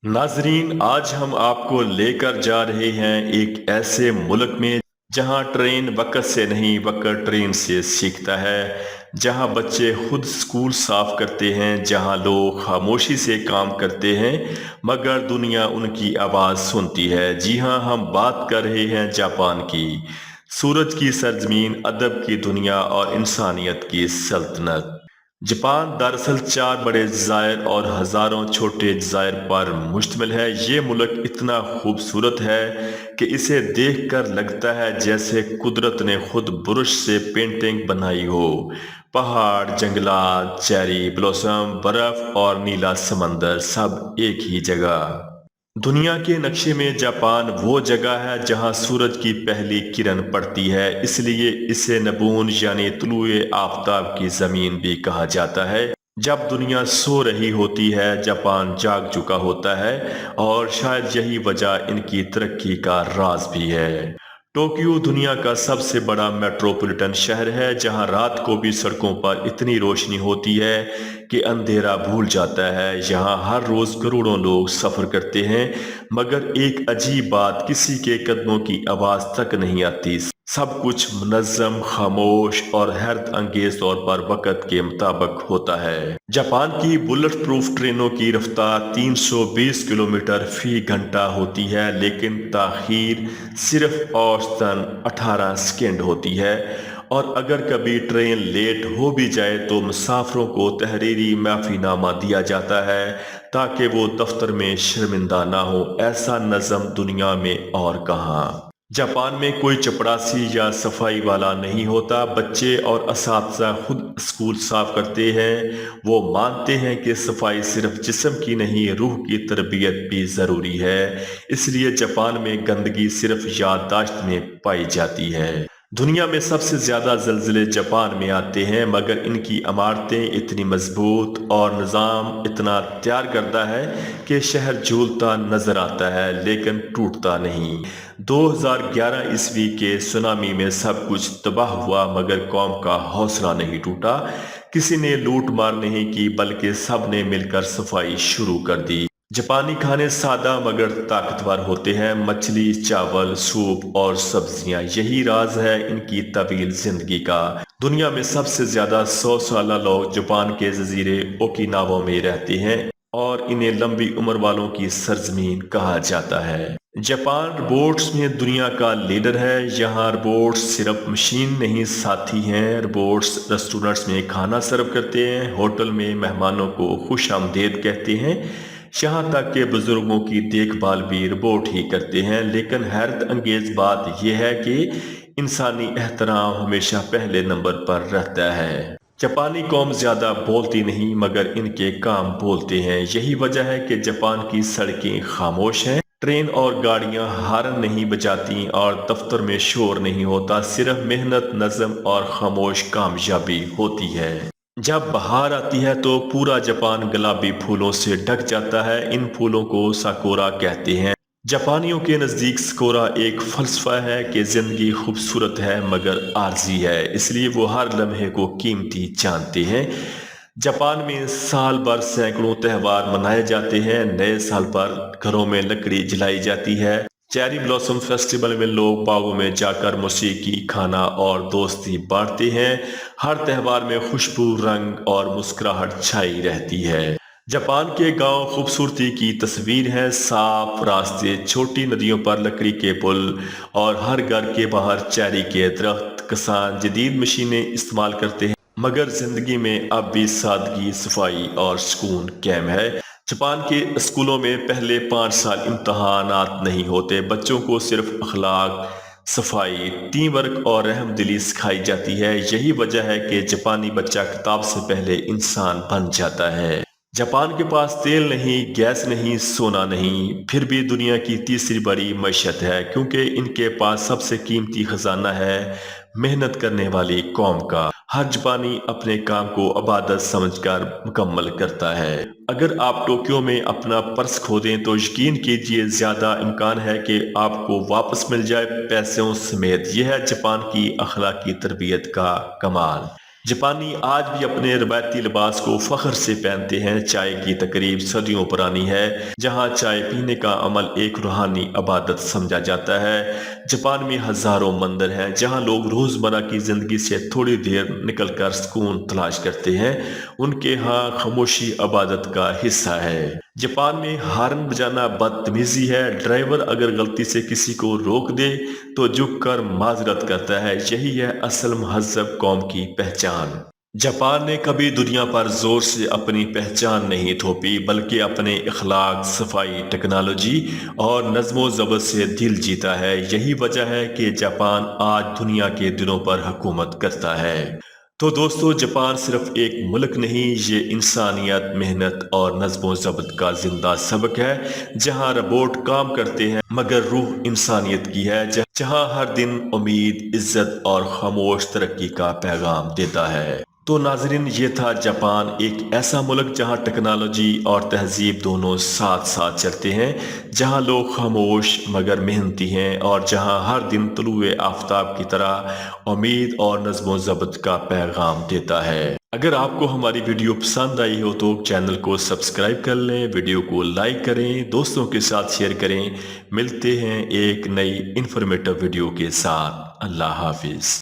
नाजरीन, आज हम आपको लेकर जा रहे हैं एक ऐसे मुल्क में जहां ट्रेन वक़्त से नहीं, वक़्त ट्रेन से सीखता है। जहां बच्चे खुद स्कूल साफ करते हैं, जहां लोग खामोशी से काम करते हैं मगर दुनिया उनकी आवाज़ सुनती है। जी हां, हम बात कर रहे हैं जापान की। सूरज की सरजमीन, अदब की दुनिया और इंसानियत की सल्तनत। जापान दरअसल चार बड़े जजायर और हजारों छोटे जजायर पर मुश्तमिल है। ये मुल्क इतना खूबसूरत है कि इसे देखकर लगता है जैसे कुदरत ने खुद ब्रश से पेंटिंग बनाई हो। पहाड़, जंगलात, चेरी ब्लॉसम, बर्फ और नीला समंदर सब एक ही जगह। दुनिया के नक्शे में जापान वो जगह है जहां सूरज की पहली किरण पड़ती है, इसलिए इसे नबून यानी तुलुए आफताब की जमीन भी कहा जाता है। जब दुनिया सो रही होती है, जापान जाग चुका होता है और शायद यही वजह इनकी तरक्की का राज भी है। टोक्यो दुनिया का सबसे बड़ा मेट्रोपॉलिटन शहर है, जहां रात को भी सड़कों पर इतनी रोशनी होती है कि अंधेरा भूल जाता है। यहाँ हर रोज करोड़ों लोग सफर करते हैं मगर एक अजीब बात, किसी के कदमों की आवाज तक नहीं आती। सब कुछ मुनज्जम, खामोश और हैरत अंगेज तौर पर वक्त के मुताबिक होता है। जापान की बुलेट प्रूफ ट्रेनों की रफ्तार 320 किलोमीटर फी घंटा होती है, लेकिन ताखीर सिर्फ औसतन 18 सेकंड होती है। और अगर कभी ट्रेन लेट हो भी जाए तो मुसाफिरों को तहरीरी माफीनामा दिया जाता है ताकि वो दफ्तर में शर्मिंदा ना हो। ऐसा नज़म दुनिया में और कहाँ। जापान में कोई चपरासी या सफाई वाला नहीं होता। बच्चे और असातिज़ा खुद स्कूल साफ करते हैं। वो मानते हैं कि सफाई सिर्फ जिस्म की नहीं, रूह की तरबियत भी ज़रूरी है। इसलिए जापान में गंदगी सिर्फ याददाश्त में पाई जाती है। दुनिया में सबसे ज्यादा जलजिले जापान में आते हैं मगर इनकी इमारतें इतनी मजबूत और निज़ाम इतना तैयार करता है कि शहर झूलता नजर आता है लेकिन टूटता नहीं। 2011 ईस्वी के सुनामी में सब कुछ तबाह हुआ मगर कौम का हौसला नहीं टूटा। किसी ने लूट मार नहीं की बल्कि सब ने मिलकर सफाई शुरू कर दी। जापानी खाने सादा मगर ताकतवर होते हैं। मछली, चावल, सूप और सब्जियां, यही राज है इनकी तवील जिंदगी का। दुनिया में सबसे ज्यादा 100 साल लोग जापान के जजीरे ओकिनावा में रहते हैं और इन्हें लंबी उम्र वालों की सरजमीन कहा जाता है। जापान रोबोट्स में दुनिया का लीडर है। यहाँ रोबोट्स सिर्फ मशीन नहीं, साथी हैं। रोबोट्स रेस्टोरेंट्स में खाना सर्व करते हैं, होटल में मेहमानों को खुश आमदेद कहते हैं, यहाँ तक कि बुजुर्गों की देखभाल भी रोबोट ही करते हैं। लेकिन हैरत अंगेज बात यह है कि इंसानी एहतराम हमेशा पहले नंबर पर रहता है। जापानी कौम ज्यादा बोलती नहीं मगर इनके काम बोलते हैं। यही वजह है कि जापान की सड़कें खामोश हैं। ट्रेन और गाड़ियां हॉर्न नहीं बजाती और दफ्तर में शोर नहीं होता। सिर्फ मेहनत, नज़म और खामोश कामयाबी होती है। जब बहार आती है तो पूरा जापान गुलाबी फूलों से ढक जाता है। इन फूलों को साकुरा कहते हैं। जापानियों के नज़दीक साकुरा एक फलसफा है कि जिंदगी खूबसूरत है मगर आर्जी है, इसलिए वो हर लम्हे को कीमती जानते हैं। जापान में साल भर सैकड़ों त्यौहार मनाए जाते हैं। नए साल पर घरों में लकड़ी जलाई जाती है। चेरी ब्लॉसम फेस्टिवल में लोग बागों में जाकर मौसीकी, खाना और दोस्ती बांटते हैं। हर त्यौहार में खुशबू, रंग और मुस्कुराहट छाई रहती है। जापान के गांव खूबसूरती की तस्वीर है। साफ रास्ते, छोटी नदियों पर लकड़ी के पुल और हर घर के बाहर चेरी के दरख्त। किसान जदीद मशीनें इस्तेमाल करते हैं मगर जिंदगी में अब भी सादगी, सफाई और सुकून कायम है। जापान के स्कूलों में पहले 5 साल इम्तहानात नहीं होते। बच्चों को सिर्फ अखलाक, सफाई, टीम वर्क और रहम दिली सिखाई जाती है। यही वजह है कि जापानी बच्चा किताब से पहले इंसान बन जाता है। जापान के पास तेल नहीं, गैस नहीं, सोना नहीं, फिर भी दुनिया की तीसरी बड़ी मईशत है क्योंकि इनके पास सबसे कीमती खजाना है मेहनत करने वाली कौम का। हर जापानी अपने काम को इबादत समझकर मुकम्मल करता है। अगर आप टोक्यो में अपना पर्स खो दें तो यकीन कीजिए ज्यादा इम्कान है कि आपको वापस मिल जाए पैसों समेत। यह है जापान की अखलाकी तरबियत का कमाल। جاپانی آج بھی اپنے روایتی لباس کو فخر سے پہنتے ہیں۔ چائے کی تقریب صدیوں پرانی ہے، جہاں چائے پینے کا عمل ایک روحانی عبادت سمجھا جاتا ہے۔ جاپان میں ہزاروں مندر ہیں جہاں لوگ روزمرہ کی زندگی سے تھوڑی دیر نکل کر سکون تلاش کرتے ہیں۔ ان کے ہاں خاموشی عبادت کا حصہ ہے۔ جاپان میں ہارن بجانا بدتمیزی ہے۔ ڈرائیور اگر غلطی سے کسی کو روک دے تو جھک کر معذرت کرتا ہے۔ یہی ہے اصل مہذب قوم کی پہچان۔ جاپان نے کبھی دنیا پر زور سے اپنی پہچان نہیں تھوپی، بلکہ اپنے اخلاق، صفائی، ٹیکنالوجی اور نظم و ضبط سے دل جیتا ہے۔ یہی وجہ ہے کہ جاپان آج دنیا کے دلوں پر حکومت کرتا ہے۔ تو دوستو، جاپان صرف ایک ملک نہیں، یہ انسانیت، محنت اور نظم و ضبط کا زندہ سبق ہے۔ جہاں روبوٹ کام کرتے ہیں مگر روح انسانیت کی ہے، جہاں ہر دن امید، عزت اور خاموش ترقی کا پیغام دیتا ہے۔ تو ناظرین، یہ تھا جاپان، ایک ایسا ملک جہاں ٹیکنالوجی اور تہذیب دونوں ساتھ ساتھ چلتے ہیں، جہاں لوگ خاموش مگر محنتی ہیں، اور جہاں ہر دن طلوع آفتاب کی طرح امید اور نظم و ضبط کا پیغام دیتا ہے۔ اگر آپ کو ہماری ویڈیو پسند آئی ہو تو چینل کو سبسکرائب کر لیں، ویڈیو کو لائک کریں، دوستوں کے ساتھ شیئر کریں۔ ملتے ہیں ایک نئی انفارمیٹو ویڈیو کے ساتھ۔ اللہ حافظ۔